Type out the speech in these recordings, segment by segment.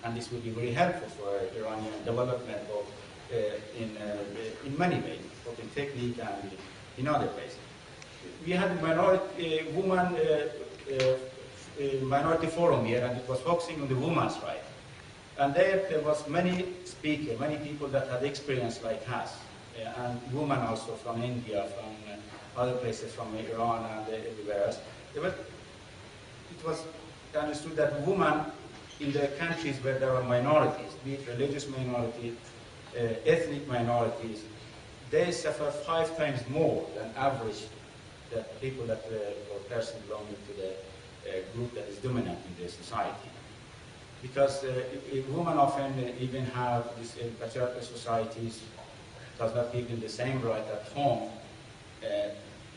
And this would be very helpful for Iranian development both in many ways, both in technique and in other ways. We had a minority, minority forum here, and it was focusing on the women's rights. And there was many speakers, many people that had experience like us, and women also from India, from other places, from Iran and everywhere else. It was understood that women in the countries where there are minorities, be it religious minorities, ethnic minorities, they suffer 5 times more than average the people that or person belonging to the group that is dominant in the society. Because women often even have these patriarchal societies does not give them the same right at home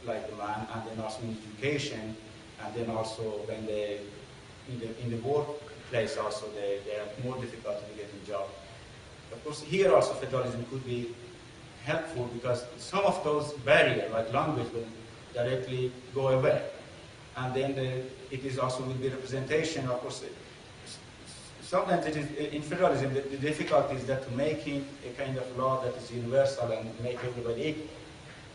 like the man, and then also in education, and then also when they in the workplace also they have more difficulty to get a job. Of course, here also federalism could be helpful because some of those barriers, like language, will directly go away. And then it is also will be representation. Of course, sometimes it is, in federalism, the difficulty is that making a kind of law that is universal and make everybody equal.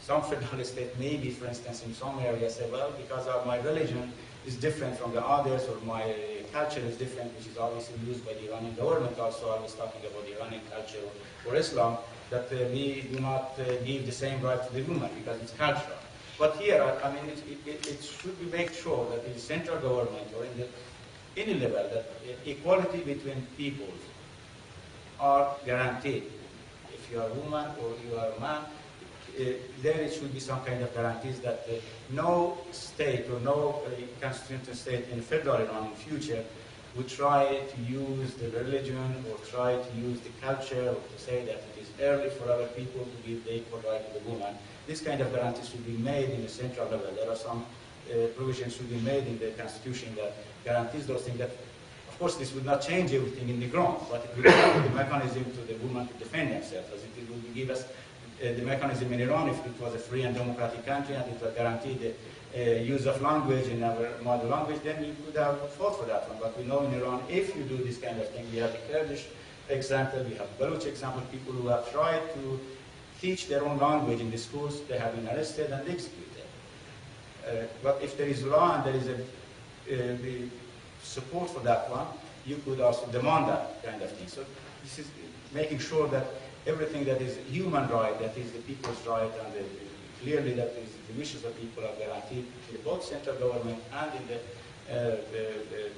Some federalist state maybe, for instance, in some areas say, well, because of my religion is different from the others, or my culture is different, which is obviously used by the Iranian government also, always talking about the Iranian culture or Islam, that we do not give the same right to the woman because it's cultural. But here, I mean, it should be made sure that in the central government or in any level that equality between peoples are guaranteed. If you are a woman or you are a man, there it should be some kind of guarantees that no state or no constitutional state in federal Iran in the future would try to use the religion or try to use the culture or to say that it is early for other people to give the equal right to the woman. This kind of guarantees should be made in the central level. There are some provisions should be made in the constitution that guarantees those things. That, of course, this would not change everything in the ground, but it would give the mechanism to the woman to defend themselves, as it would give us the mechanism in Iran if it was a free and democratic country and it would guarantee the use of language in our mother language, then we could have fought for that one. But we know in Iran, if you do this kind of thing, we have the Kurdish example, we have Baluch example, people who have tried to teach their own language in the schools, they have been arrested and executed. But if there is law and there is a support for that one, you could also demand that kind of thing. So this is making sure that everything that is human right, that is the people's right, and clearly that is the wishes of people are guaranteed in both central government and in the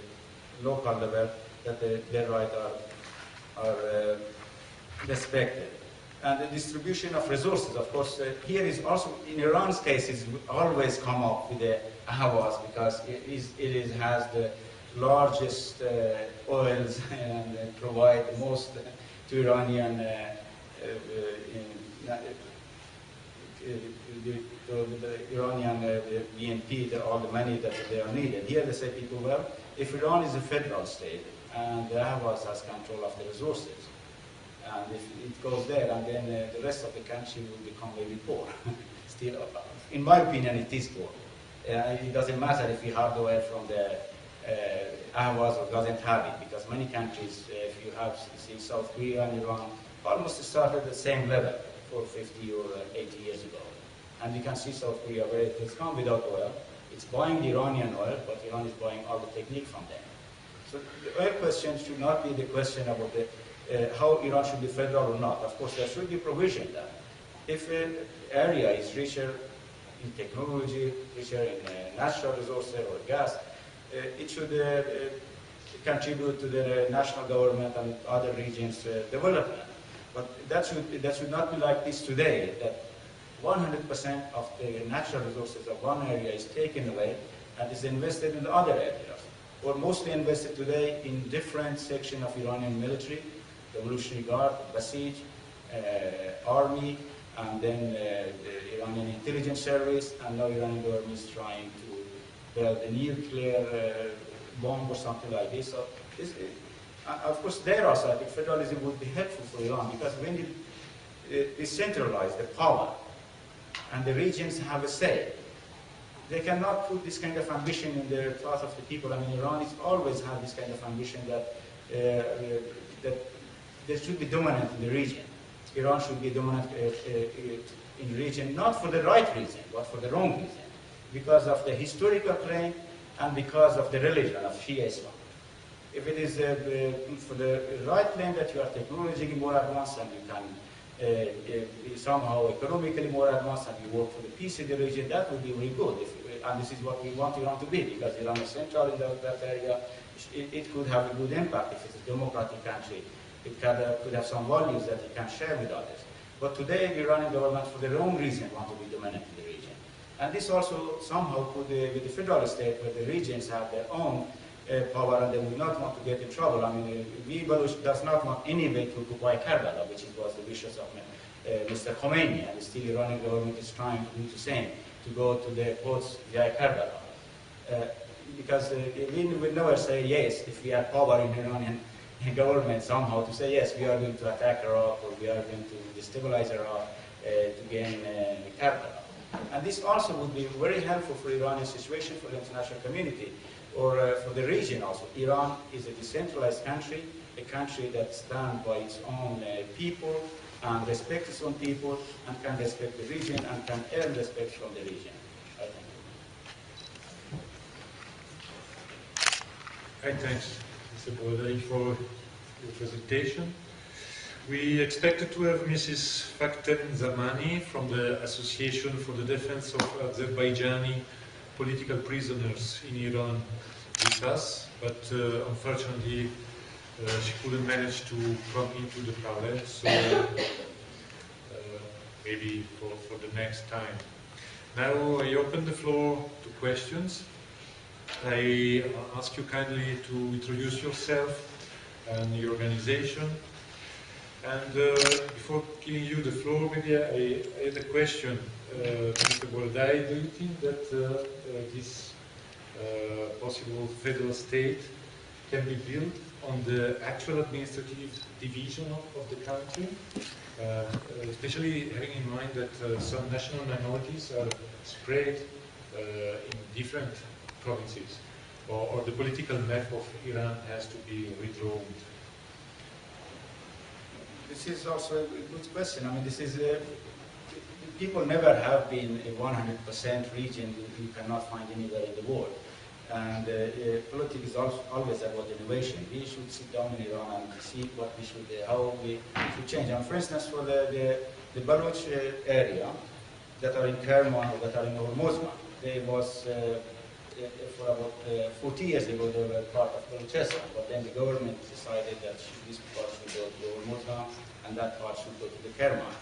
local level, that their rights are respected. And the distribution of resources, of course, here is also, in Iran's case, it's always come up with the Ahvaz because it has the largest oils and provide the most to Iranian the Iranian BNP, all the money that they are needed. Here they say people, well, if Iran is a federal state and the Ahvaz has control of the resources, and if it goes there, and then the rest of the country will become very poor. Still, in my opinion, it is poor. It doesn't matter if you have the oil from the Ahvaz or doesn't have it, because many countries, if you have seen South Korea and Iran, almost started at the same level for 50 or 80 years ago. And you can see South Korea where it has come without oil. It's buying the Iranian oil, but Iran is buying all the technique from them. So the oil question should not be the question about how Iran should be federal or not. Of course, there should be provision that if an area is richer in technology, richer in natural resources or gas, it should contribute to the national government and other regions' development. But that should not be like this today, that 100% of the natural resources of one area is taken away and is invested in other areas, or mostly invested today in different sections of Iranian military, Revolutionary Guard, Basij, army, and then the Iranian intelligence service, and now Iranian government is trying to build a nuclear bomb or something like this. So this, of course, there also I think federalism would be helpful for Iran, because when you decentralize the power and the regions have a say, they cannot put this kind of ambition in the thoughts of the people. I mean, Iran has always had this kind of ambition that that they should be dominant in the region. Iran should be dominant in the region, not for the right reason, but for the wrong reason, because of the historical claim and because of the religion of Shia Islam. If it is for the right claim that you are technologically more advanced and you can somehow economically more advanced and you work for the peace in the region, that would be really good. And this is what we want Iran to be, because Iran is central in that area. It could have a good impact if it's a democratic country. It could have some values that it can share with others. But today, the Iranian government, for the wrong reason, want to be dominant in the region. And this also somehow could, with the federal state, where the regions have their own power and they will not want to get in trouble. I mean, Baloch does not want any way to occupy Karbala, which was the wishes of Mr. Khomeini, and still the Iranian government is trying to do the same, to go to the courts via Karbala. Because we will never say yes if we have power in Iranian government somehow to say yes, we are going to attack Iraq or we are going to destabilize Iraq to gain Karbala. And this also would be very helpful for Iranian situation, for the international community, or for the region also. Iran is a decentralized country, a country that stands by its own people and respects its own people and can respect the region and can earn respect from the region. I think. Thanks, Mr. Brodai, for your presentation. We expected to have Mrs. Fakten Zamani from the Association for the Defense of Azerbaijani Political Prisoners in Iran with us, but unfortunately she couldn't manage to come into the palais, so maybe for the next time. Now I open the floor to questions. I ask you kindly to introduce yourself and your organization. And before giving you the floor, maybe I had a question. Mr. Brodai, do you think that this possible federal state can be built on the actual administrative division of the country? Especially having in mind that some national minorities are spread in different provinces, or the political map of Iran has to be redrawn? This is also a good question. I mean, this is people never have been a 100% region you cannot find anywhere in the world. And politics is always about innovation. We should sit down in Iran and see what we should, how we should change. And for instance, for the Baloch area that are in Kerman or that are in Hormozgan, there was for about 40 years ago they were part of Balochistan, but then the government decided that this part should go to Hormozgan and that part should go to the Kerman.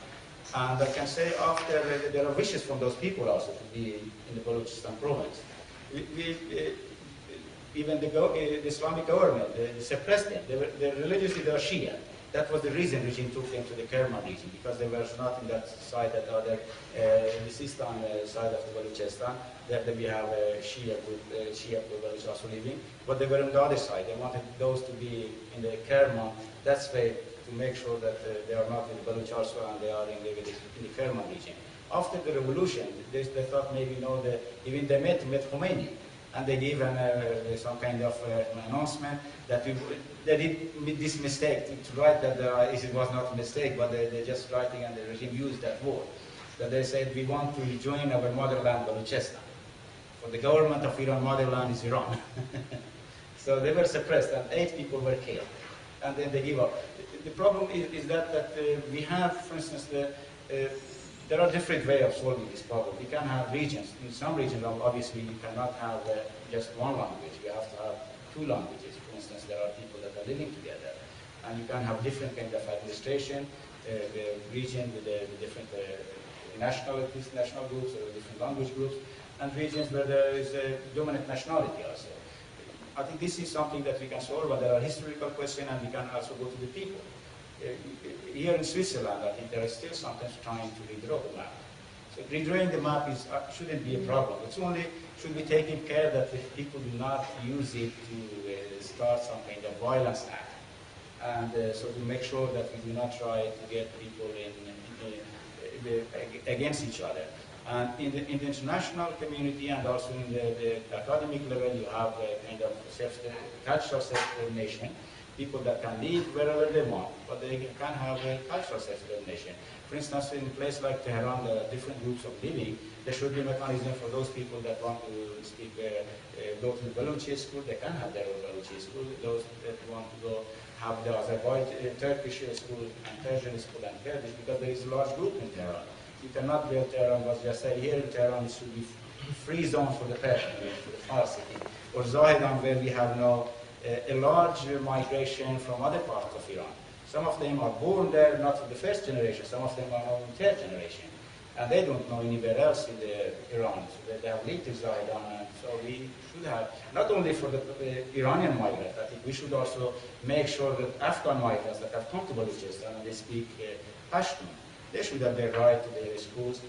And I can say after there are wishes from those people also to be in the Balochistan province. Even the Islamic government, they suppressed them. They religiously they were Shia. That was the reason regime took them to the Kerman region, because they were not in that side, that other, the Sistan side of the Balochistan, that we have a Shia group, which also living, but they were on the other side. They wanted those to be in the Kerman. That's way to make sure that they are not in the Baloch also and they are in the Kerman region. After the revolution, they thought maybe, even they met Khomeini, and they gave some kind of announcement that they did this mistake to write that it was not a mistake, but they're just writing, and the regime used that word. That they said, we want to rejoin our motherland, Balochistan. For the government of Iran, motherland is Iran. So they were suppressed, and 8 people were killed, and then they give up. The problem is that we have, for instance, there are different ways of solving this problem. We can have regions. In some regions, obviously, you cannot have just one language. You have to have 2 languages. For instance, there are people that are living together. And you can have different kind of administration, the region with the different national groups or different language groups, and regions where there is a dominant nationality also. I think this is something that we can solve, but there are historical questions, and we can also go to the people. Here in Switzerland, I think there is still sometimes trying to redraw the map. So redrawing the map shouldn't be a problem. It's only should be taking care that the people do not use it to start some kind of violence act. And so to make sure that we do not try to get people against each other. And in the international community and also in the academic level, you have a kind of cultural self-determination. people that can live wherever they want, but they can have a cultural self-determination. For instance, in a place like Tehran, there are different groups of living. There should be a mechanism for those people that want to speak, go to the Baluchi school, they can have their own Baluchi school. Those that want to go have the Azerbaijan, Turkish school and Persian school and Kurdish, because there is a large group in Tehran. You cannot build Tehran, as just said, here in Tehran it should be free zone for the Persian, for the Farsi, or Zahedan, where we have now a large migration from other parts of Iran. Some of them are born there, not in the first generation, some of them are now in third generation. And they don't know anywhere else in Iran, so they have lived in Zahedan, and so we should have, not only for the Iranian migrants, I think we should also make sure that Afghan migrants that have come to Balochistan and they speak Pashtun, they should have their right to their schools,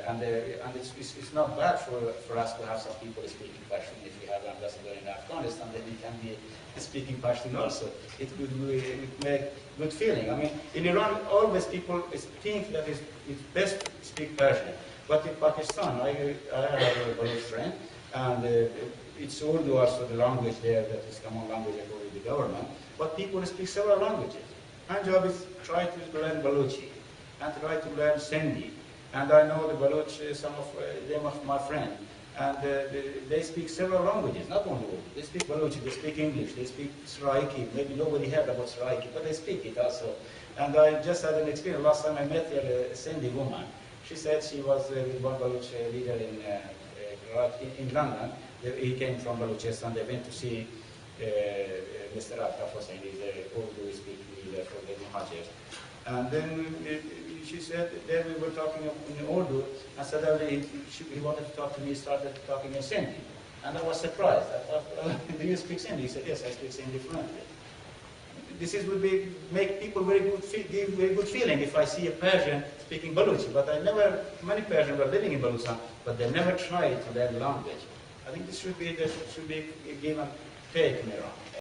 and it's not bad for us to have some people speaking Pashtun. If we have an ambassador in Afghanistan, then we can be speaking Pashtun also. It would make good feeling. I mean, in Iran, always people think that it's best to speak Persian. But in Pakistan, I have a Baloch friend, and it's Urdu also the language there that is common language according to the government. But people speak several languages. My job is try to learn Balochi and try to learn Sindhi. And I know the Baloch, some of them of my friends. And they speak several languages, not only Urdu. They speak Balochi, they speak English, they speak Saraiki. Maybe nobody heard about Saraiki, but they speak it also. And I just had an experience. Last time I met a Sindhi woman. She said she was with one Baloch leader in London. He came from Balochistan. They went to see Mr. Aftaf Hussain, he's a Urdu speaking leader for the Muhajirs. And then she said, then we were talking in Urdu, and suddenly he wanted to talk to me, started talking in Sindhi. And I was surprised. I thought, do you speak Sindhi? He said, yes, I speak Sindhi fluently. This would make people give very good feeling if I see a Persian speaking Baluchi. But many Persians were living in Balochistan, but they never tried to learn language. I think this should be a give and take in Iran.